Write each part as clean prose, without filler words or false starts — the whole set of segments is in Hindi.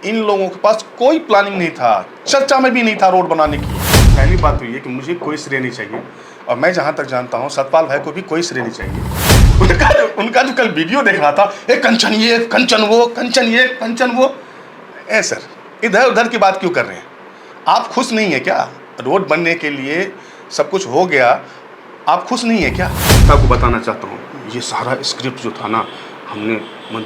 इन लोगों के पास कोई प्लानिंग नहीं था, चर्चा में भी नहीं था रोड बनाने की। पहली बात तो ये कि मुझे कोई श्रेय नहीं चाहिए, और मैं जहाँ तक जानता हूँ सतपाल भाई को भी कोई श्रेय नहीं चाहिए। उनका जो कल वीडियो देख रहा था, ए कंचन ये, कंचन वो, कंचन ये, कंचन वो। ए सर, इधर उधर की बात क्यों कर रहे हैं? आप खुश नहीं है क्या? रोड बनने के लिए सब कुछ हो गया, आप खुश नहीं है क्या? आपको बताना चाहता हूँ, ये सारा स्क्रिप्ट जो था ना, हमने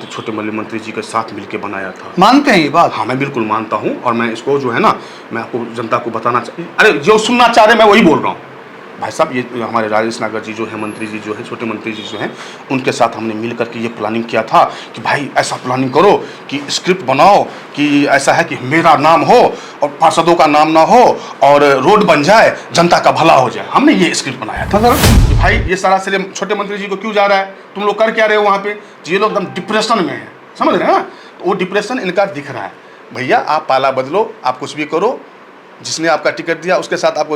छोटे मंत्री जी के साथ मिलके बनाया था। मानते हैं ये बात? हाँ, मैं बिल्कुल मानता हूँ, और मैं इसको जो है ना, मैं आपको जनता को बताना अरे जो सुनना चाह रहे मैं वही बोल रहा हूँ। भाई साहब, ये हमारे राजेश नागर जी जो है, मंत्री जी जो है, छोटे मंत्री जी जो हैं, उनके साथ हमने मिल करके ये प्लानिंग किया था कि भाई ऐसा प्लानिंग करो कि स्क्रिप्ट बनाओ कि ऐसा है कि मेरा नाम हो और पार्षदों का नाम ना हो और रोड बन जाए, जनता का भला हो जाए। हमने ये स्क्रिप्ट बनाया था कि भाई ये सारा श्रेय छोटे मंत्री जी को क्यों जा रहा है, तुम लोग कर क्या रहे हो वहाँ पे? ये लोग एकदम डिप्रेशन में है, समझ रहे हैं ना? तो वो डिप्रेशन इनका दिख रहा है। भैया आप पाला बदलो, आप कुछ भी करो, जिसने आपका टिकट दिया उसके साथ आप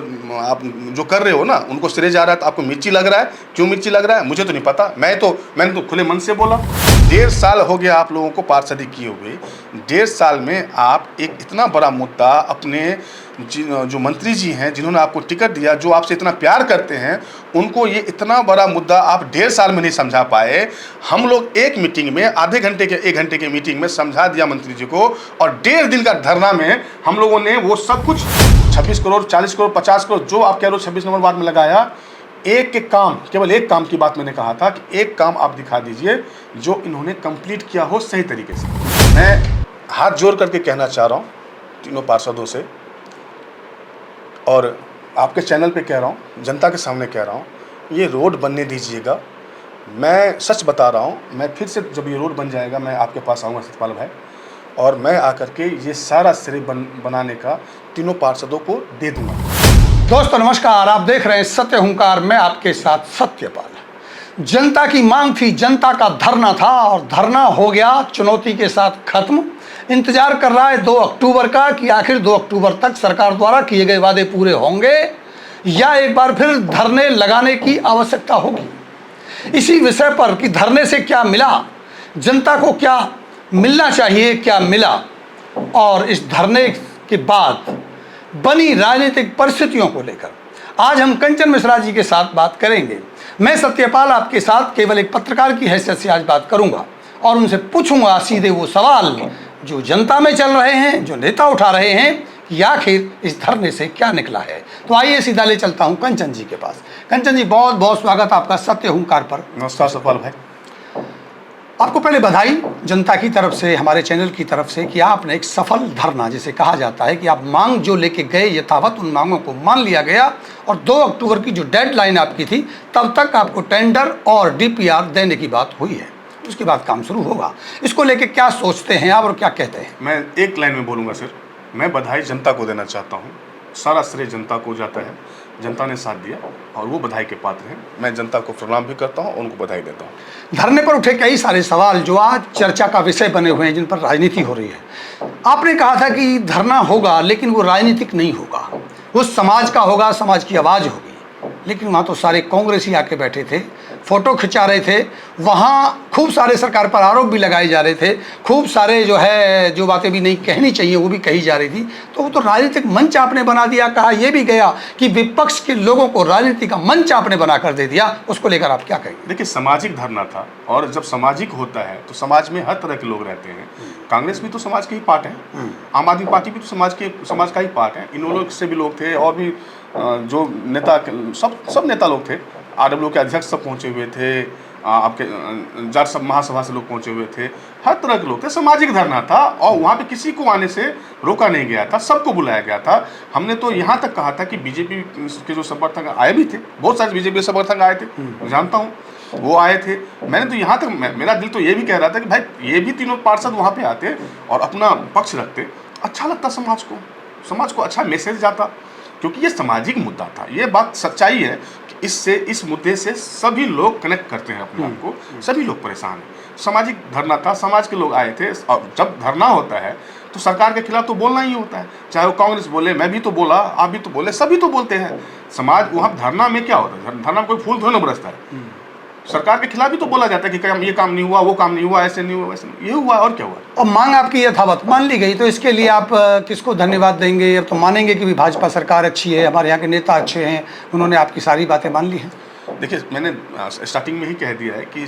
जो कर रहे हो ना, उनको श्रेय जा रहा है, तो आपको मिर्ची लग रहा है। क्यों मिर्ची लग रहा है मुझे तो नहीं पता, मैंने तो खुले मन से बोला। 1.5 साल हो गया आप लोगों को पार्षदी किए हुए। 1.5 साल में आप एक इतना बड़ा मुद्दा अपने जो मंत्री जी हैं, जिन्होंने आपको टिकट दिया, जो आपसे इतना प्यार करते हैं, उनको ये इतना बड़ा मुद्दा आप 1.5 साल में नहीं समझा पाए। हम लोग एक मीटिंग में आधे घंटे के 1 घंटे के मीटिंग में समझा दिया मंत्री जी को, और 1.5 दिन का धरना में हम लोगों ने वो सब कुछ 26 करोड़, 40 करोड़, 50 करोड़ जो आप कह रहे हो 26 नंबर वार्ड में लगाया। एक काम, केवल एक काम की बात मैंने कहा था कि एक काम आप दिखा दीजिए जो इन्होंने कंप्लीट किया हो सही तरीके से। मैं हाथ जोड़ करके कहना चाह रहा हूँ तीनों पार्षदों से, और आपके चैनल पे कह रहा हूँ, जनता के सामने कह रहा हूँ, ये रोड बनने दीजिएगा। मैं सच बता रहा हूँ, मैं फिर से जब ये रोड बन जाएगा मैं आपके पास आऊँगा सतपाल भाई, और मैं आकर के ये सारा श्रेय बनाने का तीनों पार्षदों को दे दूंगा। दोस्तों नमस्कार, आप देख रहे हैं सत्य हुंकार, मैं आपके साथ सत्यपाल। जनता की मांग थी, जनता का धरना था, और धरना हो गया चुनौती के साथ खत्म। इंतजार कर रहा है 2 अक्टूबर का कि आखिर 2 अक्टूबर तक सरकार द्वारा किए गए वादे पूरे होंगे या एक बार फिर धरने लगाने की आवश्यकता होगी। इसी विषय पर कि धरने से क्या मिला, जनता को क्या मिलना चाहिए, क्या मिला, और इस धरने के बाद बनी राजनीतिक परिस्थितियों को लेकर आज हम कंचन मिश्रा जी के साथ बात करेंगे। मैं सत्यपाल आपके साथ केवल एक पत्रकार की हैसियत से आज बात करूंगा और उनसे पूछूंगा सीधे वो सवाल जो जनता में चल रहे हैं, जो नेता उठा रहे हैं कि आखिर इस धरने से क्या निकला है। तो आइए सीधा ले चलता हूं कंचन जी के पास। कंचन जी, बहुत बहुत स्वागत आपका सत्य हुंकार पर। नमस्कार सतपाल भाई। आपको पहले बधाई जनता की तरफ से, हमारे चैनल की तरफ से, कि आपने एक सफल धरना, जिसे कहा जाता है कि आप मांग जो लेके गए यथावत उन मांगों को मान लिया गया, और 2 अक्टूबर की जो डेडलाइन आपकी थी तब तक आपको टेंडर और डीपीआर देने की बात हुई है। उसके बाद काम शुरू होगा। इसको लेके क्या सोचते हैं आप और क्या कहते हैं? मैं एक लाइन में बोलूँगा सर, मैं बधाई जनता को देना चाहता हूँ। सारा श्रेय जनता को जाता है, जनता ने साथ दिया और वो बधाई के पात्र हैं। मैं जनता को प्रणाम भी करता हूँ, उनको बधाई देता हूँ। धरने पर उठे कई सारे सवाल जो आज चर्चा का विषय बने हुए हैं, जिन पर राजनीति हो रही है। आपने कहा था कि धरना होगा लेकिन वो राजनीतिक नहीं होगा, वो समाज का होगा, समाज की आवाज़ होगी। लेकिन वहाँ तो सारे कांग्रेसी आके बैठे थे, फोटो खिंचा रहे थे, वहाँ खूब सारे सरकार पर आरोप भी लगाए जा रहे थे, खूब सारे जो बातें भी नहीं कहनी चाहिए वो भी कही जा रही थी। तो वो तो राजनीतिक मंच आपने बना दिया। कहा यह भी गया कि विपक्ष के लोगों को राजनीति का मंच आपने बना कर दे दिया। उसको लेकर आप क्या कहेंगे? देखिए, सामाजिक धरना था, और जब सामाजिक होता है तो समाज में हर तरह के लोग रहते हैं। कांग्रेस भी तो समाज के ही पार्ट है, आम आदमी पार्टी भी तो समाज का ही पार्ट है। इन लोगों से भी लोग थे, और भी जो नेता, सब नेता लोग थे। आरडब्ल्यू के अध्यक्ष सब पहुंचे हुए थे, आपके जाट सब महासभा से लोग पहुंचे हुए थे, हर तरह के लोग थे। सामाजिक धरना था, और वहाँ पे किसी को आने से रोका नहीं गया था, सबको बुलाया गया था। हमने तो यहाँ तक कहा था कि बीजेपी के जो समर्थक आए भी थे, बहुत सारे बीजेपी के समर्थक आए थे, मैं जानता हूँ वो आए थे। मैंने तो यहाँ तक, मेरा दिल तो ये भी कह रहा था कि भाई ये भी तीनों पार्षद वहाँ पे आते और अपना पक्ष रखते, अच्छा लगता समाज को अच्छा मैसेज जाता, क्योंकि ये सामाजिक मुद्दा था। ये बात सच्चाई है कि इस मुद्दे से सभी लोग कनेक्ट करते हैं अपने आप को, सभी लोग परेशान हैं। सामाजिक धरना था, समाज के लोग आए थे, और जब धरना होता है तो सरकार के खिलाफ तो बोलना ही होता है। चाहे वो कांग्रेस बोले, मैं भी तो बोला, आप भी तो बोले, सभी तो बोलते हैं। समाज वहाँ धरना में क्या होता है? धरना में कोई फूल थोड़ा ना बरसता है, सरकार के खिलाफ ही तो बोला जाता है कि ये काम नहीं हुआ, वो काम नहीं हुआ, ऐसे नहीं हुआ, वैसे नहीं, ये हुआ और क्या हुआ। और मांग आपकी यथावत मान ली गई, तो इसके लिए आप किसको धन्यवाद देंगे? अब तो मानेंगे कि भी भाजपा सरकार अच्छी है, हमारे यहाँ के नेता अच्छे हैं, उन्होंने आपकी सारी बातें मान ली हैं। देखिए, मैंने स्टार्टिंग में ही कह दिया है कि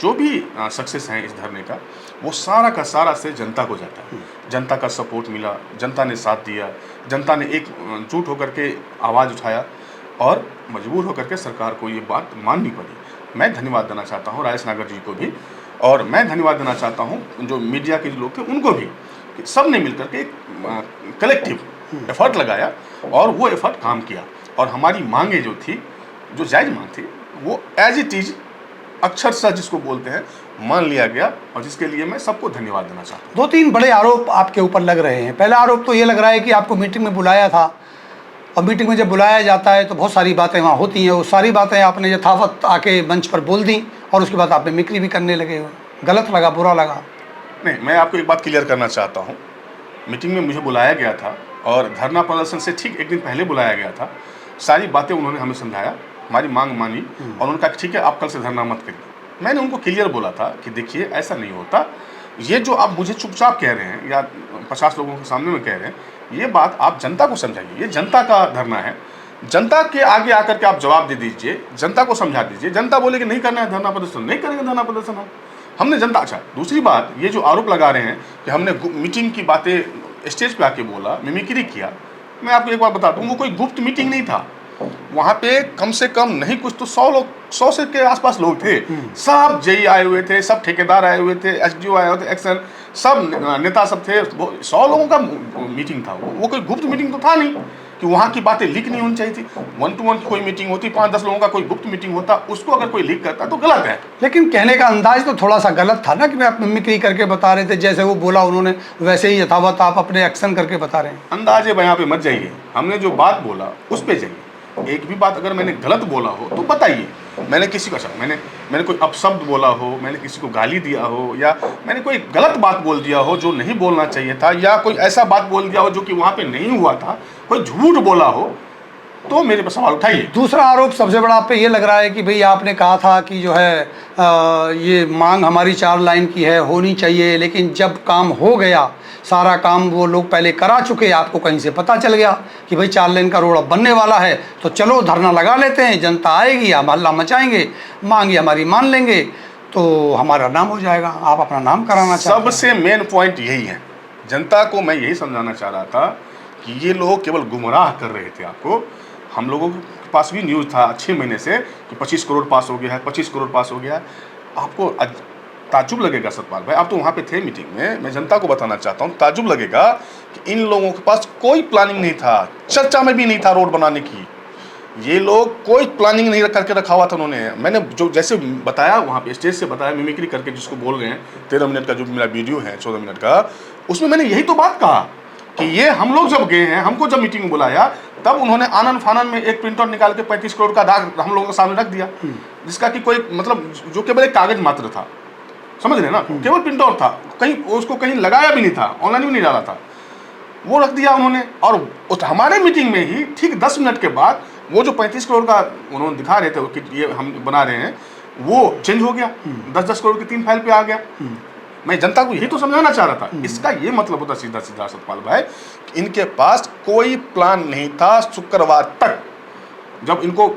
जो भी सक्सेस है इस धरने का, वो सारा का सारा से जनता को जाता है। जनता का सपोर्ट मिला, जनता ने साथ दिया, जनता ने एकजुट होकर के आवाज़ उठाया और मजबूर होकर के सरकार को ये बात माननी पड़ी। मैं धन्यवाद देना चाहता हूँ राजेश नागर जी को भी, और मैं धन्यवाद देना चाहता हूँ जो मीडिया के लोग थे उनको भी, कि सब ने मिलकर के एक कलेक्टिव एफर्ट लगाया और वो एफर्ट काम किया, और हमारी मांगे जो थी, जो जायज़ मांग थी, वो एज इट इज अक्षरशः जिसको बोलते हैं मान लिया गया, और जिसके लिए मैं सबको धन्यवाद देना चाहता हूँ। 2-3 बड़े आरोप आपके ऊपर लग रहे हैं। पहला आरोप तो ये लग रहा है कि आपको मीटिंग में बुलाया था, और मीटिंग में जब बुलाया जाता है तो बहुत सारी बातें वहाँ होती हैं, वो सारी बातें आपने यथावत आके मंच पर बोल दी, और उसके बाद आप मिमिक्री भी करने लगे हो। गलत लगा, बुरा लगा? नहीं, मैं आपको एक बात क्लियर करना चाहता हूँ। मीटिंग में मुझे बुलाया गया था, और धरना प्रदर्शन से ठीक एक दिन पहले बुलाया गया था। सारी बातें उन्होंने हमें समझाया, हमारी मांग मानी, और उनका ठीक है आप कल से धरना मत करिए। मैंने उनको क्लियर बोला था कि देखिए ऐसा नहीं होता, ये जो आप मुझे चुपचाप कह रहे हैं या 50 लोगों के सामने में कह रहे हैं, ये बात आप जनता को समझाइए। ये जनता का धरना है, जनता के आगे आकर के आप जवाब दे दीजिए, जनता को समझा दीजिए। जनता बोले कि नहीं करना है धरना प्रदर्शन, नहीं करेंगे धरना प्रदर्शन हमने जनता। अच्छा, दूसरी बात, ये जो आरोप लगा रहे हैं कि हमने मीटिंग की बातें स्टेज पे आके बोला, मिमिक्री किया, मैं आपको एक बात बता दूं, वो कोई गुप्त मीटिंग नहीं था। वहाँ पे कम से कम नहीं कुछ तो 100 लोग, 100 से के आसपास लोग थे। सब जेई आए हुए थे, सब ठेकेदार आए हुए थे, एसडीओ आए हुए थे, एक्शन सब नेता सब थे। 100 लोगों का मीटिंग था वो कोई गुप्त मीटिंग तो था नहीं कि वहाँ की बातें लीक नहीं होनी चाहिए थी। 1-to-1 की कोई मीटिंग होती, 5-10 लोगों का कोई गुप्त मीटिंग होता, उसको अगर कोई लीक करता तो गलत है। लेकिन कहने का अंदाज तो थोड़ा सा गलत था ना, कि आप मिमिक्री करके बता रहे थे, जैसे वो बोला उन्होंने वैसे ही यथावत आप अपने एक्शन करके बता रहे हैं। अंदाजे बयां पे मत जाइए, हमने जो बात बोला उस पे जाइए। एक भी बात अगर मैंने गलत बोला हो तो बताइए। मैंने किसी को, अच्छा मैंने कोई अपशब्द बोला हो, मैंने किसी को गाली दिया हो, या मैंने कोई गलत बात बोल दिया हो जो नहीं बोलना चाहिए था, या कोई ऐसा बात बोल दिया हो जो कि वहाँ पे नहीं हुआ था, कोई झूठ बोला हो, तो मेरे पर सवाल उठाइए। दूसरा आरोप सबसे बड़ा आप पे ये लग रहा है कि भाई आपने कहा था कि जो है ये मांग हमारी 4 लाइन की है, होनी चाहिए, लेकिन जब काम हो गया, सारा काम वो लोग पहले करा चुके, आपको कहीं से पता चल गया कि भाई 4 लाइन का रोड अब बनने वाला है, तो चलो धरना लगा लेते हैं, जनता आएगी, हम हल्ला मचाएंगे, मांगे हमारी मान लेंगे, तो हमारा नाम हो जाएगा। आप अपना नाम कराना चाहते हैं। सबसे मेन पॉइंट यही है। जनता को मैं यही समझाना चाह रहा था कि ये लोग केवल गुमराह कर रहे थे आपको। हम लोगों के पास भी न्यूज़ था 6 महीने से कि 25 करोड़ पास हो गया है, 25 करोड़ पास हो गया है। आपको ताजुब लगेगा सतपाल भाई, आप तो वहाँ पे थे मीटिंग में, मैं जनता को बताना चाहता हूँ, ताजुब लगेगा कि इन लोगों के पास कोई प्लानिंग नहीं था, चर्चा में भी नहीं था रोड बनाने की। ये लोग कोई प्लानिंग नहीं करके रखा हुआ था उन्होंने। मैंने जो जैसे बताया वहाँ पे स्टेज से बताया, मिमिक्री करके जिसको बोल रहे हैं, 13 मिनट का जो मेरा वीडियो है 14 मिनट का, उसमें मैंने यही तो बात कहा कि ये हम लोग जब गए हैं, हमको जब मीटिंग में बुलाया, तब उन्होंने आनन फानन में एक प्रिंट आउट निकाल के 35 करोड़ का दाग हम लोगों के सामने रख दिया, जिसका कि कोई मतलब जो केवल एक कागज मात्र था, समझ रहे ना, केवल प्रिंट आउट था, कहीं उसको कहीं लगाया भी नहीं था, ऑनलाइन भी नहीं डाला था, वो रख दिया उन्होंने। और उस हमारे मीटिंग में ही ठीक 10 मिनट के बाद वो जो 35 करोड़ का उन्होंने दिखा रहे थे कि ये हम बना रहे हैं, वो चेंज हो गया, 10-10 करोड़ की 3 फाइल पे आ गया। मैं जनता को यही तो समझाना चाह रहा था। इसका ये मतलब होता सीधा सीधा सतपाल भाई, इनके पास कोई प्लान नहीं था। शुक्रवार तक जब इनको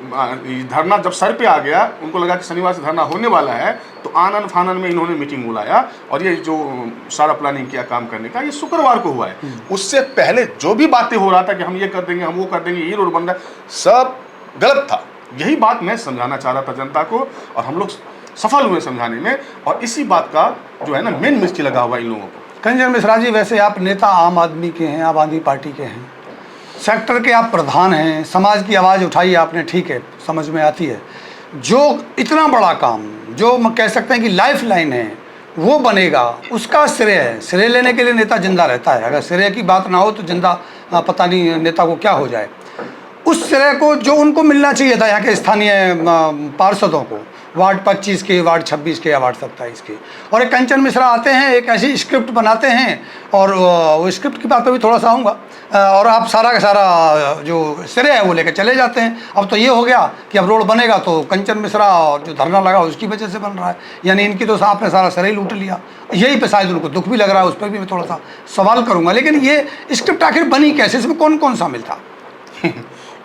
धरना जब सर पे आ गया, उनको लगा कि शनिवार से धरना होने वाला है, तो आनन फानन में इन्होंने मीटिंग बुलाया, और ये जो सारा प्लानिंग किया काम करने का, ये शुक्रवार को हुआ है। उससे पहले जो भी बातें हो रहा था कि हम ये कर देंगे, हम वो कर देंगे, ये रोड बन रहा है, सब गलत था। यही बात मैं समझाना चाह रहा था जनता को, और हम लोग सफल हुए समझाने में। और इसी बात का जो है ना मेन मिर्ची लगा हुआ इन लोगों को। कंजन मिश्रा जी, वैसे आप नेता आम आदमी के हैं, आम आदमी पार्टी के हैं, सेक्टर के आप प्रधान हैं, समाज की आवाज़ उठाई आपने, ठीक है, समझ में आती है। जो इतना बड़ा काम, जो कह सकते हैं कि लाइफ लाइन है, वो बनेगा, उसका श्रेय है। श्रेय लेने के लिए नेता जिंदा रहता है, अगर श्रेय की बात ना हो तो जिंदा पता नहीं नेता को क्या हो जाए। उस श्रेय को जो उनको मिलना चाहिए था यहाँ के स्थानीय पार्षदों को, वार्ड 25 के, वार्ड 26 के या वार्ड 27 के। और एक कंचन मिश्रा आते हैं, एक ऐसी स्क्रिप्ट बनाते हैं, और वो स्क्रिप्ट की बात पे भी थोड़ा सा आऊँगा, और आप सारा का सारा जो श्रेय है वो लेकर चले जाते हैं। अब तो ये हो गया कि अब रोड बनेगा तो कंचन मिश्रा और जो धरना लगा उसकी वजह से बन रहा है, यानी इनकी तो आपने सारा श्रेय लूट लिया। यही पे शायद उनको दुख भी लग रहा है, उस पर भी मैं थोड़ा सा सवाल करूँगा। लेकिन ये स्क्रिप्ट आखिर बनी कैसे, इसमें कौन कौन शामिल था?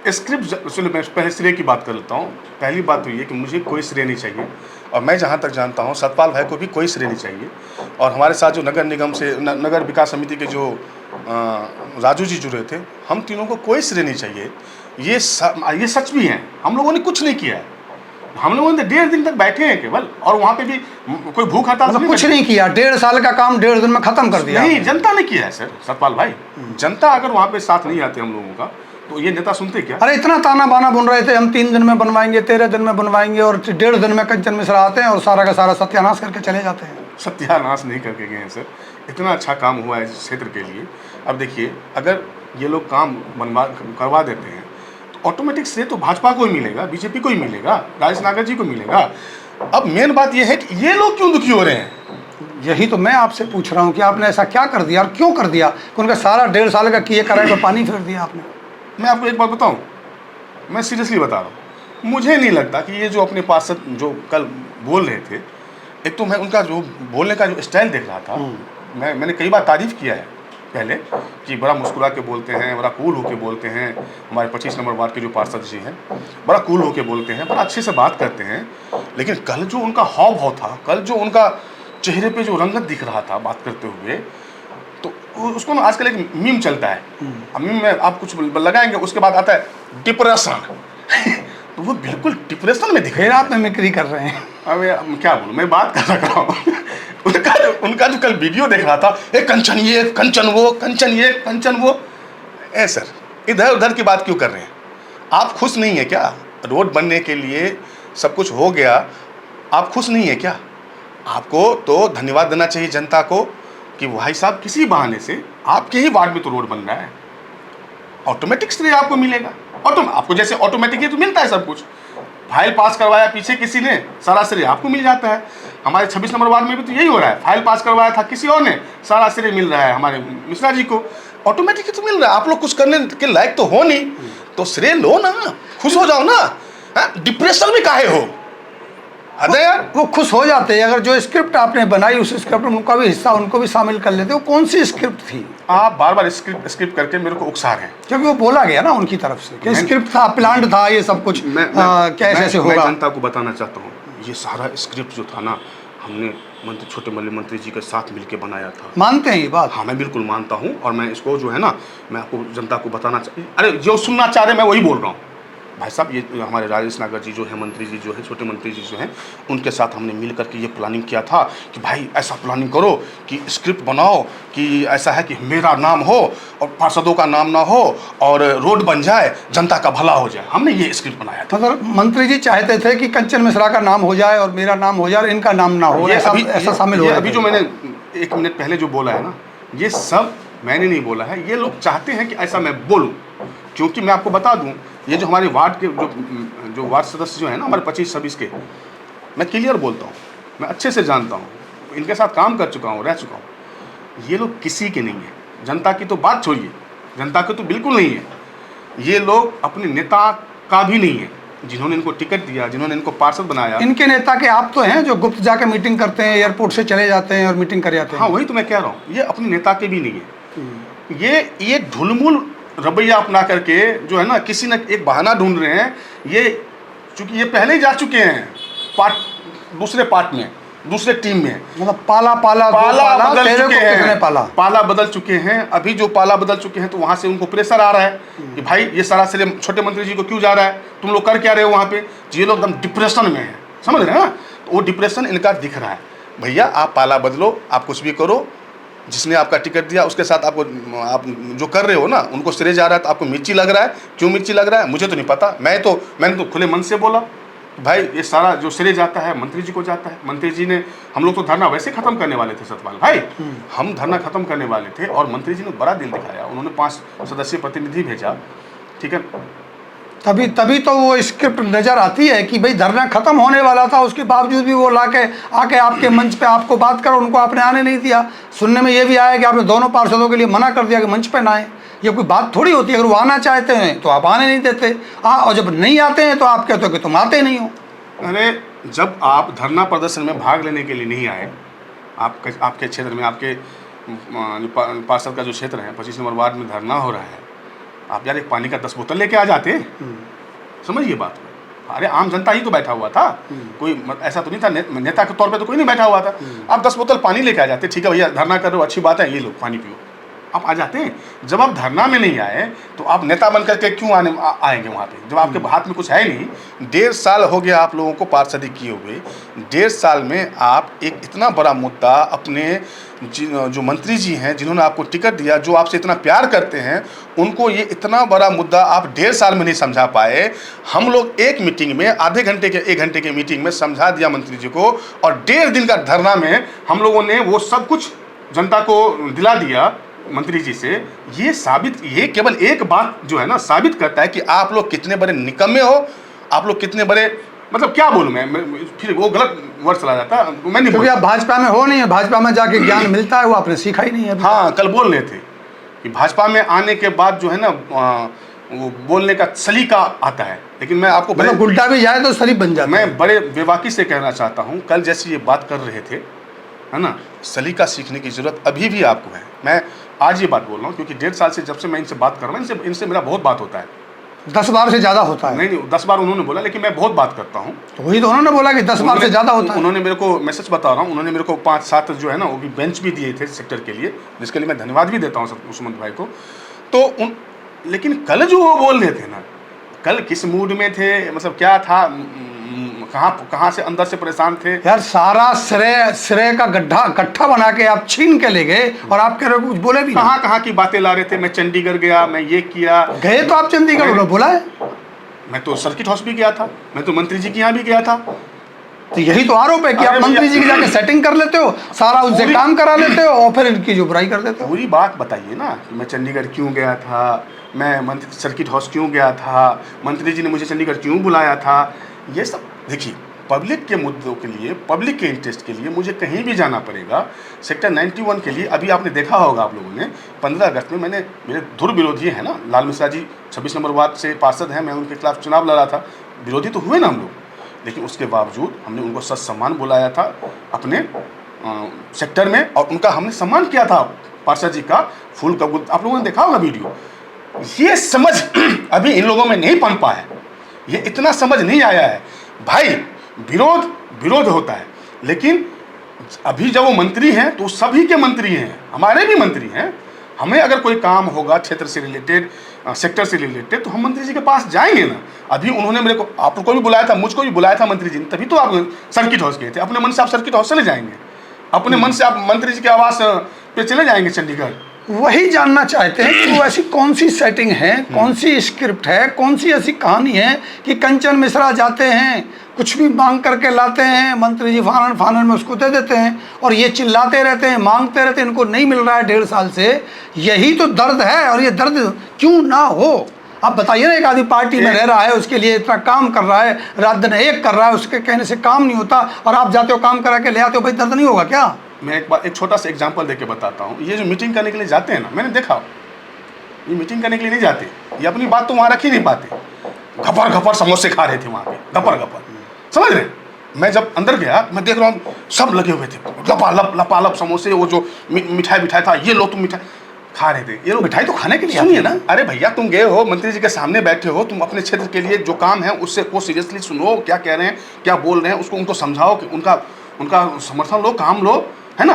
स्क्रिप्ट चलो मैं पहले श्रेय की बात कर लेता हूँ। पहली बात तो ये कि मुझे कोई श्रेय नहीं चाहिए, और मैं जहाँ तक जानता हूँ सतपाल भाई को भी कोई श्रेय नहीं चाहिए। और हमारे साथ जो नगर निगम से नगर विकास समिति के जो राजू जी जुड़े थे, हम तीनों को कोई श्रेय नहीं चाहिए। ये सच भी है, हम लोगों ने कुछ नहीं किया है। हम लोगों ने 1.5 दिन तक बैठे हैं केवल, और वहाँ पे भी कोई भूख हड़ताल मतलब कुछ नहीं किया, 1.5 साल का काम 1.5 दिन में खत्म कर दिया। नहीं, जनता ने किया है सर सतपाल भाई। जनता अगर वहाँ पे साथ नहीं आते हम लोगों का, तो ये नेता सुनते क्या? अरे इतना ताना बाना बुन रहे थे, हम 3 दिन में बनवाएंगे, 13 दिन में बनवाएंगे, और 1.5 दिन में कंचन मिश्रा आते हैं और सारा का सारा सत्यानाश करके चले जाते हैं। सत्यानाश नहीं करके गए हैं सर, इतना अच्छा काम हुआ है इस क्षेत्र के लिए। अब देखिए, अगर ये लोग काम करवा देते हैं तो ऑटोमेटिक से तो भाजपा को ही मिलेगा, बीजेपी को ही मिलेगा, राजेश नागर जी को मिलेगा। अब मेन बात ये है कि ये लोग क्यों दुखी हो रहे हैं? यही तो मैं आपसे पूछ रहा हूँ कि आपने ऐसा क्या कर दिया और क्यों कर दिया कि उनका सारा 1.5 साल का किए कराए पर पानी फेर दिया आपने? मैं आपको एक बात बताऊं, मैं सीरियसली बता रहा हूँ, मुझे नहीं लगता कि ये जो अपने पार्षद जो कल बोल रहे थे, एक तो मैं उनका जो बोलने का जो स्टाइल देख रहा था, मैंने कई बार तारीफ़ किया है पहले कि बड़ा मुस्कुरा के बोलते हैं, बड़ा कूल होके बोलते हैं। हमारे 25 नंबर वार्ड के जो पार्षद जी हैं, बड़ा कूल होके बोलते हैं, बड़ा अच्छे से बात करते हैं। लेकिन कल जो उनका हाव भाव था, कल जो उनका चेहरे पे जो रंगत दिख रहा था बात करते हुए, तो उसको ना आजकल एक मीम चलता है। अब मीम में आप कुछ लगाएंगे, उसके बाद आता है डिप्रेशन तो वो बिल्कुल डिप्रेशन में दिख रहा है। फिर आप मिमिक्री कर रहे हैं। अब क्या बोलूं, मैं बात कर रहा हूँ उनका जो कल वीडियो देख रहा था, ए कंचन ये, कंचन वो, कंचन ये, कंचन वो। ए सर, इधर उधर की बात क्यों कर रहे हैं? आप खुश नहीं है क्या? रोड बनने के लिए सब कुछ हो गया, आप खुश नहीं है क्या? आपको तो धन्यवाद देना चाहिए जनता को कि भाई साहब किसी बहाने से आपके ही वार्ड में तो रोड बन रहा है, ऑटोमेटिक श्रेय आपको मिलेगा। आपको जैसे ऑटोमेटिक ही तो मिलता है सब कुछ। फाइल पास करवाया पीछे किसी ने, सारा श्रेय आपको मिल जाता है। हमारे 26 नंबर वार्ड में भी तो यही हो रहा है, फाइल पास करवाया था किसी और ने, सारा श्रेय मिल रहा है हमारे मिश्रा जी को। ऑटोमेटिक ही तो मिल रहा है। आप लोग कुछ करने के लायक तो हो नहीं, तो श्रेय लो ना, खुश हो जाओ ना। डिप्रेशन में काहे हो? अरे यार, वो खुश हो जाते हैं अगर जो स्क्रिप्ट आपने बनाई उस स्क्रिप्ट में उनका भी हिस्सा, उनको भी शामिल कर लेते। वो कौन सी स्क्रिप्ट थी? आप बार बार स्क्रिप्ट करके मेरे को उकसा रहे हैं, क्योंकि वो बोला गया ना उनकी तरफ से कि स्क्रिप्ट था, प्लान था, ये सब कुछ कैसे होगा। मैं जनता को बताना चाहता हूँ, ये सारा स्क्रिप्ट जो था ना, हमने छोटे मंत्री जी के साथ मिलकर बनाया था। मानते हैं ये बात? हाँ, मैं बिल्कुल मानता हूँ, और मैं इसको जो है ना, मैं आपको जनता को बताना अरे जो सुनना चाह रहे मैं वही बोल रहा हूँ। भाई साहब, ये हमारे राजेश नागर जी जो है, मंत्री जी जो है, छोटे मंत्री जी जो हैं, उनके साथ हमने मिल करके ये प्लानिंग किया था कि भाई ऐसा प्लानिंग करो कि स्क्रिप्ट बनाओ कि ऐसा है कि मेरा नाम हो और पार्षदों का नाम ना हो, और रोड बन जाए, जनता का भला हो जाए। हमने ये स्क्रिप्ट बनाया था। मतलब मंत्री जी चाहते थे कि कंचन मिश्रा का नाम हो जाए और मेरा नाम हो जाए और इनका नाम ना हो, ऐसा शामिल हो। अभी जो मैंने 1 मिनट पहले जो बोला है ना, ये सब मैंने नहीं बोला है, ये लोग चाहते हैं कि ऐसा मैं बोलूँ। क्योंकि मैं आपको बता दूं, ये जो हमारे वार्ड के जो वार्ड सदस्य जो है ना, हमारे 25-26 के, मैं क्लियर बोलता हूँ, मैं अच्छे से जानता हूँ, इनके साथ काम कर चुका हूँ, रह चुका हूँ। ये लोग किसी के नहीं है। जनता की तो बात छोड़िए, जनता के तो बिल्कुल नहीं है। ये लोग अपने नेता का भी नहीं है, जिन्होंने इनको टिकट दिया, जिन्होंने इनको पार्षद बनाया। इनके नेता के आप तो हैं जो गुप्त जाके मीटिंग करते हैं, एयरपोर्ट से चले जाते हैं और मीटिंग कर जाते हैं। हाँ, वही तो मैं कह रहा हूँ, ये अपने नेता के भी नहीं है। ये ढुलमुल रवैया अपना करके जो है ना, किसी न एक बहाना ढूंढ रहे हैं। ये चूंकि ये पहले ही जा चुके हैं दूसरे पार्ट में, दूसरे टीम में, मतलब पाला बदल चुके हैं, पाला बदल चुके हैं। अभी जो पाला बदल चुके हैं, तो वहां से उनको प्रेशर आ रहा है कि भाई ये सारा श्रेय छोटे मंत्री जी को क्यों जा रहा है, तुम लोग कर क्या रहे हो वहां पे। ये लोग एकदम डिप्रेशन में है, समझ रहे हैं ना? तो वो डिप्रेशन इनका दिख रहा है। भैया आप पाला बदलो, आप कुछ भी करो, जिसने आपका टिकट दिया उसके साथ आप जो कर रहे हो ना, उनको श्रेय जा रहा है, तो आपको मिर्ची लग रहा है। क्यों मिर्ची लग रहा है मुझे तो नहीं पता। मैंने तो खुले मन से बोला, भाई ये सारा जो श्रेय जाता है मंत्री जी को जाता है। मंत्री जी ने, हम लोग तो धरना वैसे खत्म करने वाले थे सतपाल भाई, हम धरना खत्म करने वाले थे, और मंत्री जी ने बड़ा दिल दिखाया। उन्होंने 5 सदस्यीय प्रतिनिधि भेजा, ठीक है, तभी तभी तो वो स्क्रिप्ट नज़र आती है कि भाई धरना खत्म होने वाला था, उसके बावजूद भी वो लाके आके आपके मंच पे आपको बात करो, उनको आपने आने नहीं दिया। सुनने में ये भी आया कि आपने दोनों पार्षदों के लिए मना कर दिया कि मंच पे ना आए। ये कोई बात थोड़ी होती है। अगर वो आना चाहते हैं तो आप आने नहीं देते, और जब नहीं आते हैं तो आप कहते हो कि तुम आते नहीं हो। अरे जब आप धरना प्रदर्शन में भाग लेने के लिए नहीं आए, आपके क्षेत्र में, आपके पार्षद का जो क्षेत्र है 25 नंबर वार्ड में धरना हो रहा है, आप यार एक पानी का 10 बोतल लेके आ जाते। समझिए बात। अरे आम जनता ही तो बैठा हुआ था, कोई ऐसा तो नहीं था, नेता के तौर पे तो कोई नहीं बैठा हुआ था। आप 10 बोतल पानी लेके आ जाते, ठीक है भैया धरना कर रहे हो, अच्छी बात है, ये लो पानी पियो, आप आ जाते हैं। जब आप धरना में नहीं आए तो आप नेता बन करके क्यों आएंगे वहाँ पे, जब आपके हाथ में कुछ है नहीं। 1.5 साल हो गया आप लोगों को पार्षदी किए हुए। 1.5 साल में आप एक इतना बड़ा मुद्दा अपने जो मंत्री जी हैं, जिन्होंने आपको टिकट दिया, जो आपसे इतना प्यार करते हैं, उनको ये इतना बड़ा मुद्दा आप 1.5 साल में नहीं समझा पाए। हम लोग एक मीटिंग में आधे घंटे के 1 घंटे के मीटिंग में समझा दिया मंत्री जी को, और 1.5 दिन का धरना में हम लोगों ने वो सब कुछ जनता को दिला दिया मंत्री जी से। ये केवल एक बात जो है ना साबित करता है कि आप लोग कितने बड़े निकम्मे हो, आप लोग कितने बड़े, मतलब क्या बोलूं मैं फिर वो गलत वर्ड चला जाता। मैं नहीं, क्योंकि आप भाजपा में हो नहीं है, भाजपा में जाके ज्ञान मिलता है, वो आपने सीखा ही नहीं है। हाँ, कल बोल रहे थे कि भाजपा में आने के बाद जो है ना वो बोलने का सलीका आता है, लेकिन मैं आपको मतलब उल्टा भी जाए तो शरीफ बन जाता है। मैं बड़े बेबाकी से कहना चाहता हूँ, कल जैसी ये बात कर रहे थे, है ना, सलीका सीखने की जरूरत अभी भी आपको है। मैं आज ये बात बोल रहा हूँ क्योंकि 1.5 साल से जब से मैं इनसे बात कर रहा हूँ, इनसे मेरा बहुत बात होता है। 10 बार से ज़्यादा होता है। नहीं 10 बार उन्होंने बोला, लेकिन मैं बहुत बात करता हूँ। तो वही तो उन्होंने बोला कि 10 बार से ज़्यादा होता है। उन्होंने मेरे को मैसेज बता रहा हूँ, उन्होंने मेरे को 5-7 जो है ना वो भी बेंच भी दिए थे सेक्टर के लिए, जिसके लिए मैं धन्यवाद भी देता हूँ सुमंत भाई को। तो लेकिन कल जो वो बोल रहे थे ना, कल किस मूड में थे, मतलब क्या था, कहाँ से अंदर से परेशान थे यार। सारा श्रेय का गड्ढा बना के आप छीन के ले गए, और आप कह रहे हो कुछ बोले भी। कहाँ की बातें ला रहे थे। मैं चंडीगढ़ गया, मैं ये किया। गए तो आप चंडीगढ़, उन्होंने बोला है। मैं तो सर्किट हाउस भी गया था, मैं तो मंत्री जी के यहाँ भी गया था। तो यही तो आरोप है कि आप मंत्री जी की जाके सेटिंग कर लेते हो, सारा उनसे काम करा लेते हो, और फिर इनकी जो बुराई कर देते हो। पूरी बात बताइए ना कि मैं चंडीगढ़ क्यों गया था, मैं सर्किट हाउस क्यों गया था, मंत्री जी ने मुझे चंडीगढ़ क्यों बुलाया था। ये सब देखिए, पब्लिक के मुद्दों के लिए, पब्लिक के इंटरेस्ट के लिए मुझे कहीं भी जाना पड़ेगा। सेक्टर 91 के लिए अभी आपने देखा होगा आप लोगों ने, 15 अगस्त में मैंने, मेरे धुर विरोधी हैं ना, लाल मिश्रा जी 26 नंबर वार्ड से पार्षद हैं, मैं उनके खिलाफ चुनाव लड़ा था। विरोधी तो हुए ना हम लोग, लेकिन उसके बावजूद हमने उनको सच सम्मान बुलाया था अपने सेक्टर में, और उनका हमने सम्मान किया था। पार्षद जी का फूल का गुल, आप लोगों ने देखा होगा वीडियो। ये समझ अभी इन लोगों में नहीं पनपा है, ये इतना समझ नहीं आया है भाई। विरोध होता है, लेकिन अभी जब वो मंत्री हैं तो सभी के मंत्री हैं, हमारे भी मंत्री हैं। हमें अगर कोई काम होगा क्षेत्र से रिलेटेड, सेक्टर से रिलेटेड, तो हम मंत्री जी के पास जाएंगे ना। अभी उन्होंने मेरे को, आपको भी बुलाया था, मुझको भी बुलाया था मंत्री जी ने, तभी तो आप सर्किट हाउस गए थे। अपने मन से आप सर्किट हाउस चले जाएंगे, अपने मन से आप मंत्री जी के आवास पे चले जाएंगे चंडीगढ़। वही जानना चाहते हैं कि वो ऐसी कौन सी सेटिंग है, कौन सी स्क्रिप्ट है, कौन सी ऐसी कहानी है कि कंचन मिश्रा जाते हैं, कुछ भी मांग करके लाते हैं, मंत्री जी फानन में उसको दे देते हैं, और ये चिल्लाते रहते हैं, मांगते रहते हैं, इनको नहीं मिल रहा है 1.5 साल से। यही तो दर्द है, और ये दर्द क्यों ना हो। आप बताइए ना, एक आदमी पार्टी में रह रहा है, उसके लिए इतना काम कर रहा है, रात दिन एक कर रहा है, उसके कहने से काम नहीं होता, और आप जाते हो काम करा के ले आते हो, भाई दर्द नहीं होगा क्या? मैं एक छोटा सा एग्जांपल देके बताता हूँ। ये जो मीटिंग करने के लिए जाते हैं ना, मैंने देखा, ये मीटिंग करने के लिए नहीं जाते, ये अपनी बात तो वहाँ रख ही नहीं पाते। घपर समोसे खा रहे थे वहाँ पे, घपर समझ रहे। मैं जब अंदर गया, मैं देख रहा हूँ सब लगे हुए थे, लपालप समोसे, वो जो मिठाई था, ये लो तुम मिठाई खा रहे थे। ये लोग मिठाई तो खाने के लिए सुनिए ना। अरे भैया, तुम गए हो, मंत्री जी के सामने बैठे हो, तुम अपने क्षेत्र के लिए जो काम है उससे वो सीरियसली सुनो, क्या कह रहे हैं, क्या बोल रहे हैं, उसको उनको समझाओ कि उनका समर्थन लो, काम लो, है ना।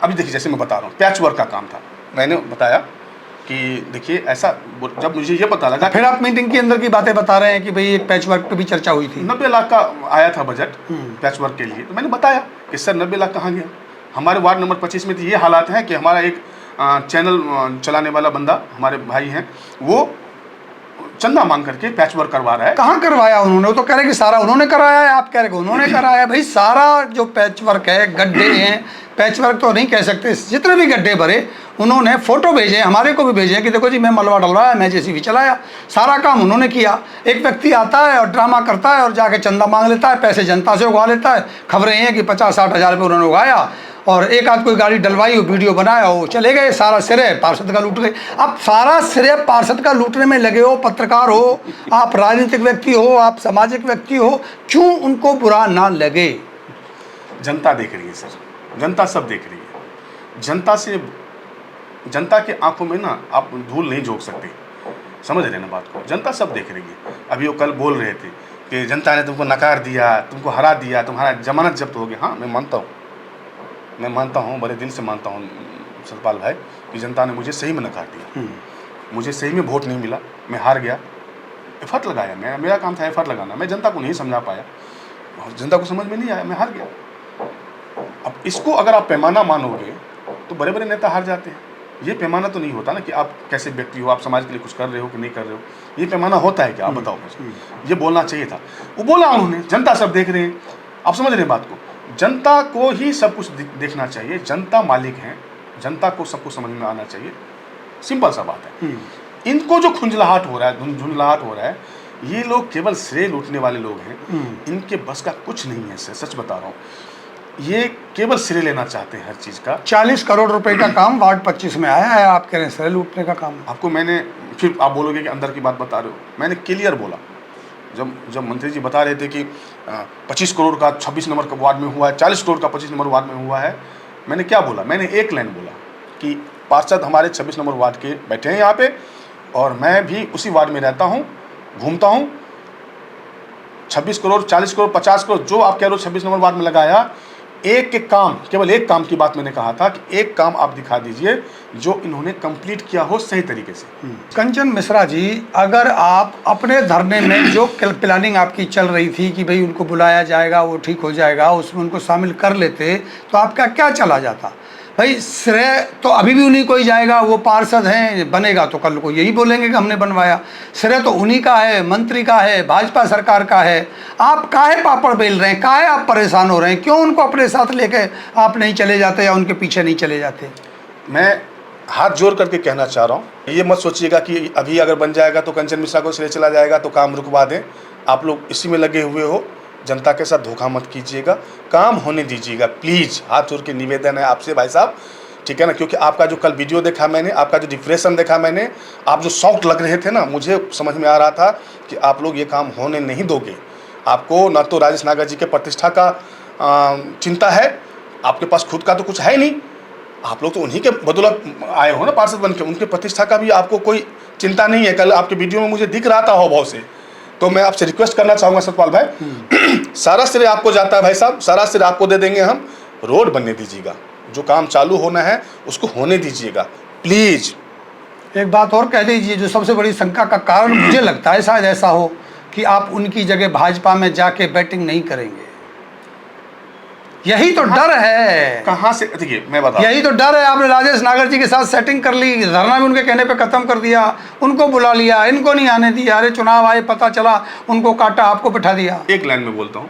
अभी देखिए, जैसे मैं बता रहा हूँ, पैच वर्क का काम था, मैंने बताया कि देखिए ऐसा, जब मुझे ये पता लगा, फिर आप मीटिंग के अंदर की बातें बता रहे हैं कि भाई एक पैच वर्क पे भी चर्चा हुई थी, 90 लाख का आया था बजट पैच वर्क के लिए। तो मैंने बताया कि सर 90 लाख कहाँ गया। हमारे वार्ड नंबर 25 में तो ये हालात हैं कि हमारा एक चैनल चलाने वाला बंदा, हमारे भाई हैं, वो चंदा मांग करके पैच वर्क करवा रहा है। कहाँ करवाया उन्होंने? वो तो कह रहे कि सारा उन्होंने कराया है, आप कह रहे कि उन्होंने कराया। भाई सारा जो पैच वर्क है, गड्ढे हैं, पैच वर्क तो नहीं कह सकते, जितने भी गड्ढे भरे उन्होंने फोटो भेजे, हमारे को भी भेजे कि देखो जी मैं मलबा डलवाया, मैं जेसीबी चलाया, सारा काम उन्होंने किया। एक व्यक्ति आता है और ड्रामा करता है और जाके चंदा मांग लेता है, पैसे जनता से उगा लेता है। खबरें हैं कि 50-60 हज़ार रुपये उन्होंने उगाया और एक आध कोई गाड़ी डलवाई, वीडियो बनाया, वो चले गए, सारा श्रेय पार्षद का लूट गए। अब सारा श्रेय पार्षद का लूटने में लगे हो, पत्रकार हो, आप राजनीतिक व्यक्ति हो, आप सामाजिक व्यक्ति हो, क्यों उनको बुरा ना लगे? जनता देख रही है सर, जनता सब देख रही है। जनता के आंखों में ना आप धूल नहीं झोंक सकते, समझ रहे ना बात को। जनता सब देख रही है। अभी वो कल बोल रहे थे कि जनता ने तुमको नकार दिया, तुमको हरा दिया, तुम्हारा जमानत जब्त हो गया। हाँ, मैं मानता हूँ, बड़े दिल से मानता हूँ सतपाल भाई कि जनता ने मुझे सही में नकार दिया, मुझे सही में वोट नहीं मिला, मैं हार गया। एफर्ट लगाया, मेरा काम था एफर्ट लगाना, मैं जनता को नहीं समझा पाया, जनता को समझ में नहीं आया, मैं हार गया। अब इसको अगर आप पैमाना मानोगे तो बड़े बड़े नेता हार जाते हैं। ये पैमाना तो नहीं होता ना कि आप कैसे व्यक्ति हो, आप समाज के लिए कुछ कर रहे हो कि नहीं कर रहे हो। ये पैमाना होता है क्या, आप बताओ मुझे। ये बोलना चाहिए था, वो बोला उन्होंने। जनता सब देख रहे हैं, आप समझ रहे हैं बात को। जनता को ही सब कुछ देखना चाहिए, जनता मालिक है, जनता को सब कुछ समझ में आना चाहिए, सिंपल सा बात है। इनको जो झुंझलाहट हो रहा है, ये लोग केवल श्रेय लूटने वाले लोग हैं। इनके बस का कुछ नहीं है, सच बता रहा हूँ। ये केवल श्रेय लेना चाहते हैं हर चीज़ का। 40 करोड़ रुपए का काम वार्ड 25 में आया है, आप कह रहे हैं श्रेय लूटने का काम। आपको मैंने, फिर आप बोलोगे कि अंदर की बात बता रहे हो, मैंने क्लियर बोला। जब मंत्री जी बता रहे थे कि 25 करोड़ का 26 नंबर का वार्ड में हुआ है, 40 करोड़ का 25 नंबर वार्ड में हुआ है, मैंने क्या बोला? मैंने एक लाइन बोला कि पार्षद हमारे 26 नंबर वार्ड के बैठे हैं यहाँ पे, और मैं भी उसी वार्ड में रहता हूँ, घूमता हूँ। 26 करोड़, 40 करोड़, 50 करोड़ जो आप कह रहे हो 26 नंबर वार्ड में लगाया, एक काम, केवल एक काम की बात मैंने कहा था कि एक काम आप दिखा दीजिए जो इन्होंने कंप्लीट किया हो सही तरीके से। कंचन मिश्रा जी, अगर आप अपने धरने में जो प्लानिंग आपकी चल रही थी कि भाई उनको बुलाया जाएगा, वो ठीक हो जाएगा, उसमें उनको शामिल कर लेते तो आपका क्या चला जाता? भाई श्रेय तो अभी भी उन्हीं को ही जाएगा, वो पार्षद हैं, बनेगा तो कल को यही बोलेंगे कि हमने बनवाया। श्रेय तो उन्हीं का है, मंत्री का है, भाजपा सरकार का है। आप काहे पापड़ बेल रहे हैं, काहे आप परेशान हो रहे हैं? क्यों उनको अपने साथ लेके आप नहीं चले जाते या उनके पीछे नहीं चले जाते? मैं हाथ जोड़ करके कहना चाह रहा हूँ, ये मत सोचिएगा कि अभी अगर बन जाएगा तो कंचन मिश्रा को श्रेय चला जाएगा तो काम रुकवा दें। आप लोग इसी में लगे हुए हो, जनता के साथ धोखा मत कीजिएगा, काम होने दीजिएगा प्लीज़। हाथ जोड़ के निवेदन है आपसे भाई साहब, ठीक है ना। क्योंकि आपका जो कल वीडियो देखा मैंने, आपका जो डिप्रेशन देखा मैंने, आप जो शॉक्ड लग रहे थे ना, मुझे समझ में आ रहा था कि आप लोग ये काम होने नहीं दोगे। आपको ना तो राजेश नागर जी के प्रतिष्ठा का चिंता है, आपके पास खुद का तो कुछ है नहीं, आप लोग तो उन्हीं के बदौलत आए हो ना पार्षद बन के, उनके प्रतिष्ठा का भी आपको कोई चिंता नहीं है। कल आपके वीडियो में मुझे दिख रहा था हाव भाव से। तो मैं आपसे रिक्वेस्ट करना चाहूँगा सतपाल भाई, सारा श्रेय आपको जाता है भाई साहब, सारा श्रेय आपको दे देंगे हम। रोड बनने दीजिएगा, जो काम चालू होना है उसको होने दीजिएगा प्लीज़। एक बात और कह दीजिए, जो सबसे बड़ी शंका का कारण मुझे लगता है शायद ऐसा हो कि आप उनकी जगह भाजपा में जाके बैटिंग नहीं करेंगे। यही तो डर है। कहाँ से? देखिए मैं बता, यही तो डर है। आपने राजेश नागर जी के साथ सेटिंग कर ली, धरना भी उनके कहने पे खत्म कर दिया, उनको बुला लिया, इनको नहीं आने दिया। अरे चुनाव आए, पता चला उनको काटा, आपको बिठा दिया। एक लाइन में बोलता हूँ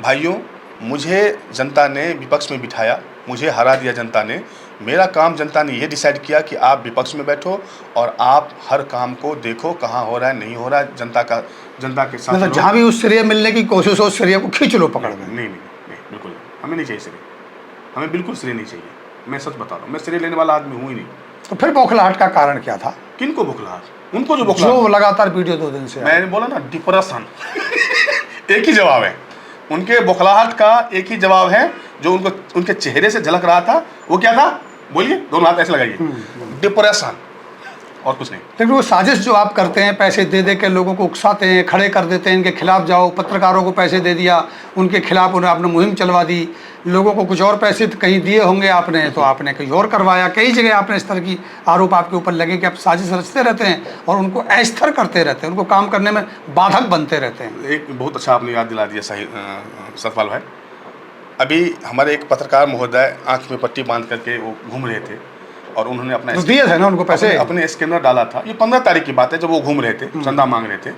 भाइयों, मुझे जनता ने विपक्ष में बिठाया, मुझे हरा दिया जनता ने। मेरा काम जनता ने ये डिसाइड किया कि आप विपक्ष में बैठो और आप हर काम को देखो, कहाँ हो रहा है नहीं हो रहा है, जनता के साथ। मतलब जहाँ भी उस श्रेय मिलने की कोशिश हो, श्रेय को खींच लो पकड़ में। नहीं, बिल्कुल हमें नहीं चाहिए श्रेय, हमें बिल्कुल श्रेय नहीं चाहिए। मैं सच बता रहा हूँ, मैं श्रेय लेने वाला आदमी हूँ ही नहीं। तो फिर बौखलाहट का कारण क्या था? किनको बौखलाहट? उनको जो बौखलाहट, जो लगातार वीडियो 2 दिन से मैंने बोला ना, डिप्रेशन। एक ही जवाब है उनके बौखलाहट का, एक ही जवाब है जो उनको उनके चेहरे से झलक रहा था। वो क्या था? बोलिए, दोनों हाथ ऐसे लगाइए। डिप्रेशन, और कुछ नहीं। लेकिन वो साजिश जो आप करते हैं, पैसे दे दे के लोगों को उकसाते हैं, खड़े कर देते हैं, इनके खिलाफ जाओ, पत्रकारों को पैसे दे दिया, उनके खिलाफ उन्हें आपने मुहिम चलवा दी, लोगों को कुछ और पैसे कहीं दिए होंगे आपने, तो आपने कहीं और करवाया। कई जगह आपने इस तरह की आरोप आपके ऊपर लगे कि आप साजिश रचते रहते हैं और उनको अस्थिर करते रहते हैं, उनको काम करने में बाधक बनते रहते हैं। एक बहुत अच्छा आपने याद दिला दिया सही सतपाल भाई। अभी हमारे एक पत्रकार महोदय आँख में पट्टी बांध करके वो घूम रहे थे, और उन्होंने अपना तो दिए थे ना उनको पैसे? अपने स्कैनर डाला था। ये 15 तारीख की बात है, जब वो घूम रहे थे, चंदा मांग रहे थे।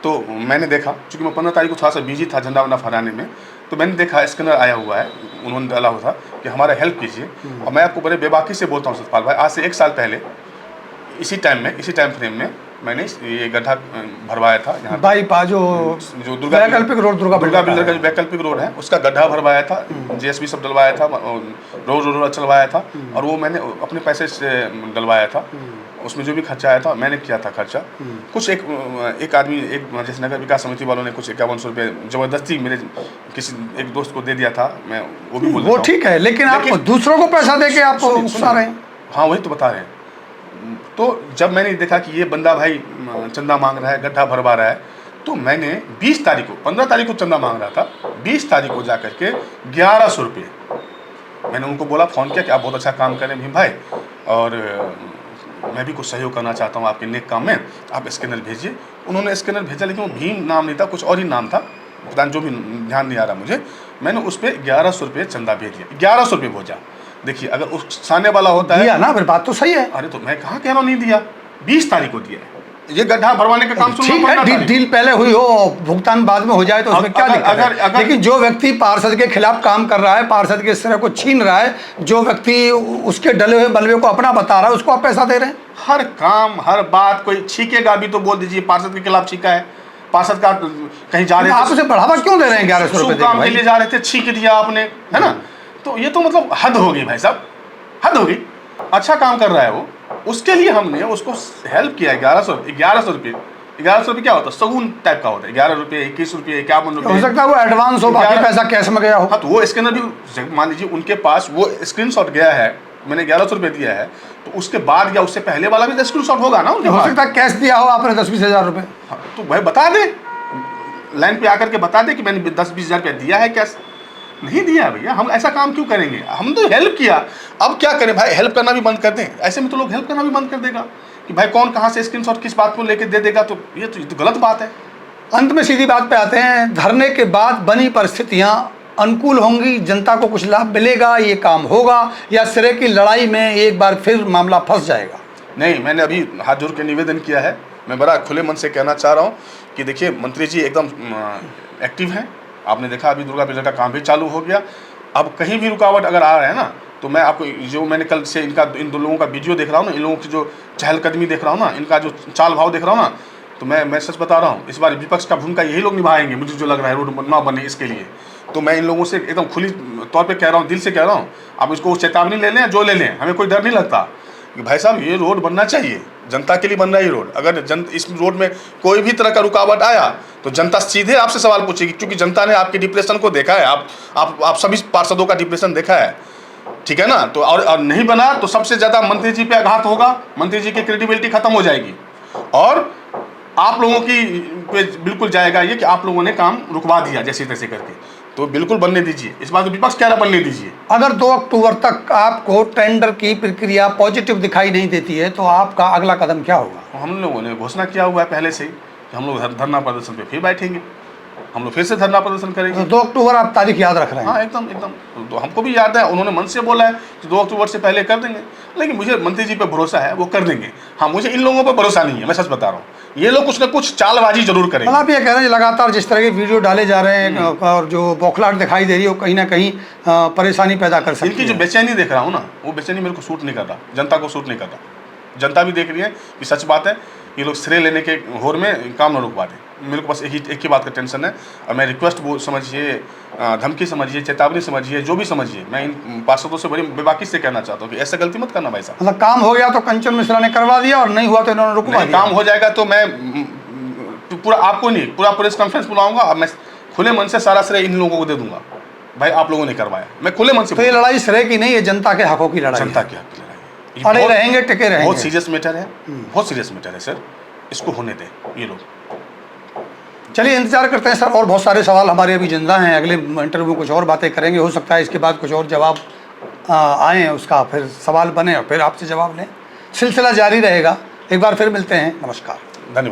तो मैंने देखा, चूंकि मैं 15 तारीख को थोड़ा सा बिजी था झंडा वंडा फहराने में, तो मैंने देखा स्कैनर आया हुआ है, उन्होंने डाला हुआ था कि हमारा हेल्प कीजिए। और मैं आपको बड़े बेबाकी से बोलता हूँ सतपाल भाई, आज से 1 साल पहले इसी टाइम फ्रेम में मैंने ये गड्ढा भरवाया था यहाँ पे। बाईपास जो वैकल्पिक रोड दुर्गा बिल्डर का जो वैकल्पिक रोड है उसका गड्ढा भरवाया था, जेएसबी सब डलवाया था, रोड चलवाया था, और वो मैंने अपने पैसे से डलवाया था। उसमें जो भी खर्चा आया था मैंने किया था खर्चा। कुछ एक आदमी, एक जैसे नगर विकास समिति वालों ने कुछ 5100 रुपये ज़बरदस्ती मेरे किसी एक दोस्त को दे दिया था। मैं वो भी बोल, वो ठीक है, लेकिन आप दूसरों को पैसा दे के आप सुना रहे हैं। हाँ वही तो बता रहे हैं। तो जब मैंने देखा कि ये बंदा भाई चंदा मांग रहा है, गड्ढा भरवा रहा है, तो मैंने 20 तारीख को, 15 तारीख को चंदा मांग रहा था, 20 तारीख को जा करके 1100 रुपये मैंने उनको बोला, फ़ोन किया कि आप बहुत अच्छा काम करें भीम भाई, और मैं भी कुछ सहयोग करना चाहता हूँ आपके नेक काम में, आप स्कैनर भेजिए। उन्होंने स्कैनर भेजा, लेकिन वो भीम नाम नहीं था, कुछ और ही नाम था, पता नहीं, जो भी ध्यान नहीं आ रहा मुझे। मैंने उस पर 1100 रुपये चंदा भेज दिया, 1100 रुपये भेजा। देखिए अगर उस सामने वाला होता है, दिया ना, फिर बात तो सही है। अरे तो मैं कहाँ कह रहा हूँ नहीं दिया, 20 तारीख को दिया है। ये गड्ढा भरवाने का काम ठीक है, डील पहले हुई हो, भुगतान बाद में हो जाए तो उसमें क्या दिक्कत है? लेकिन जो व्यक्ति पार्षद के खिलाफ काम कर रहा है, पार्षद के श्रेय को छीन रहा है, जो व्यक्ति उसके डले हुए बलवे को अपना बता रहा है, उसको आप पैसा दे रहे हैं। हर काम हर बात कोई छीकेगा भी तो बोल दीजिए पार्षद के खिलाफ छीका है, पार्षद का कहीं जा रहे थे, आप उसे बढ़ावा क्यों दे रहे हैं? 1100 रुपये काम के लिए जा रहे थे, छीक दिया आपने, है ना? तो ये तो मतलब हद हो गई भाई साहब, हद हो गई। अच्छा काम कर रहा है वो, उसके लिए हमने उसको हेल्प किया। 1100 रुपये 1100 रुपये क्या होता है? सगुन टाइप का होता है। 11 रुपये, 21 रुपये, 51 रुपये, हो सकता है वो एडवांस हो, बाकी पैसा कैश में गया हो। हाँ, तो वो स्कैनर भी मान लीजिए उनके पास वो स्क्रीनशॉट गया है, मैंने 1100 रुपये दिया है, तो उसके बाद या उससे पहले वाला भी स्क्रीनशॉट होगा ना उनके पास। हो सकता है कैश दिया हो आपने 10-20 हज़ार रुपये। हाँ, तो भाई बता दे, लाइन पे आकर के बता दे कि मैंने 10-20 हज़ार रुपया दिया है, कैश नहीं दिया भैया। हम ऐसा काम क्यों करेंगे? हम तो हेल्प किया, अब क्या करें भाई? हेल्प करना भी बंद कर दें? ऐसे में तो लोग हेल्प करना भी बंद कर देगा कि भाई कौन कहाँ से स्क्रीनशॉट किस बात को लेके दे देगा, तो ये तो गलत बात है। अंत में सीधी बात पे आते हैं, धरने के बाद बनी परिस्थितियां अनुकूल होंगी, जनता को कुछ लाभ मिलेगा, ये काम होगा, या सिरे की लड़ाई में एक बार फिर मामला फंस जाएगा? नहीं, मैंने अभी हाथ जोड़ के निवेदन किया है। मैं बड़ा खुले मन से कहना चाह रहा हूँ कि देखिए मंत्री जी एकदम एक्टिव हैं। आपने देखा अभी दुर्गा पूजा का काम भी चालू हो गया। अब कहीं भी रुकावट अगर आ रहा है ना, तो मैं आपको जो मैंने कल से इन दो लोगों का वीडियो देख रहा हूँ ना, इन लोगों की जो चहलकदमी देख रहा हूँ ना, इनका जो चाल भाव देख रहा हूँ ना, तो मैं सच बता रहा हूँ, इस बार विपक्ष का भूमिका यही लोग निभाएंगे, मुझे जो लग रहा है, रोड ना बने इसके लिए। तो मैं इन लोगों से एकदम खुली तौर पे कह रहा हूँ, दिल से कह रहा हूँ, आप इसको चेतावनी ले लें, जो ले लें, हमें कोई डर नहीं लगता कि भाई साहब ये रोड बनना चाहिए, जनता के लिए बन रहा है ये रोड। अगर इस रोड में कोई भी तरह का रुकावट आया तो जनता सीधे आपसे सवाल पूछेगी, क्योंकि जनता ने आपके डिप्रेशन को देखा है, आप सभी पार्षदों का डिप्रेशन देखा है, ठीक है ना? तो और नहीं बना तो सबसे ज़्यादा मंत्री जी पे आघात होगा, मंत्री जी की क्रेडिबिलिटी खत्म हो जाएगी, और आप लोगों की पे बिल्कुल जाएगा ये कि आप लोगों ने काम रुकवा दिया जैसे तैसे करके। तो बिल्कुल बनने दीजिए, इस बात को विपक्ष कह रहा बनने दीजिए। अगर 2 अक्टूबर तक आपको टेंडर की प्रक्रिया पॉजिटिव दिखाई नहीं देती है तो आपका अगला कदम क्या होगा? हम लोगों ने घोषणा किया हुआ है पहले से ही कि हम लोग धरना प्रदर्शन पे फिर बैठेंगे, हम लोग फिर से धरना प्रदर्शन करेंगे। 2 अक्टूबर आप तारीख याद रख रहे हैं? हाँ एकदम एकदम, तो हमको भी याद है, उन्होंने मन से बोला है कि 2 अक्टूबर से पहले कर देंगे, लेकिन मुझे मंत्री जी पे भरोसा है, वो कर देंगे। हाँ, मुझे इन लोगों पर भरोसा नहीं है, मैं सच बता रहा हूँ, ये लोग कुछ ना कुछ चालबाजी जरूर करेंगे। आप ये कह रहे हैं लगातार जिस तरह के वीडियो डाले जा रहे हैं और जो बौखलाहट दिखाई दे रही है, वो कहीं ना कहीं परेशानी पैदा कर सकती है। इनकी जो बेचैनी देख रहा हूँ ना, वो बेचैनी मेरे को सूट नहीं कर रहा, जनता को सूट नहीं कर रहा। जनता भी देख रही है कि सच बात है, ये लोग श्रेय लेने के होड़ में काम न रुकवा दें। मेरे को बस एक ही बात का टेंशन है, और मैं रिक्वेस्ट वो समझिए, धमकी समझिए, चेतावनी समझिए, जो भी समझिए, मैं इन पार्षदों से बड़ी बेबाकी से कहना चाहता हूँ कि ऐसा गलती मत करना भाई साहब। मतलब काम हो गया तो कंचन मिश्रा ने करवा दिया, और नहीं हुआ तो इन्होंने रुकवा दिया। काम हो जाएगा तो मैं पूरा आपको नहीं, पूरा प्रेस कॉन्फ्रेंस बुलाऊंगा, और मैं खुले मन से सारा श्रेय इन लोगों को दे दूंगा, भाई आप लोगों ने करवाया, मैं खुले मन से। तो ये लड़ाई श्रेय की नहीं है, जनता के हकों की लड़ाई, जनता के हक की लड़ाई, अड़े रहेंगे, टिके रहेंगे। बहुत सीरियस मैटर है, बहुत सीरियस मैटर है सर, इसको होने दें ये लोग। चलिए इंतजार करते हैं सर, और बहुत सारे सवाल हमारे अभी जिंदा हैं, अगले इंटरव्यू में कुछ और बातें करेंगे, हो सकता है इसके बाद कुछ और जवाब आए, उसका फिर सवाल बने और फिर आपसे जवाब लें, सिलसिला जारी रहेगा। एक बार फिर मिलते हैं, नमस्कार, धन्यवाद।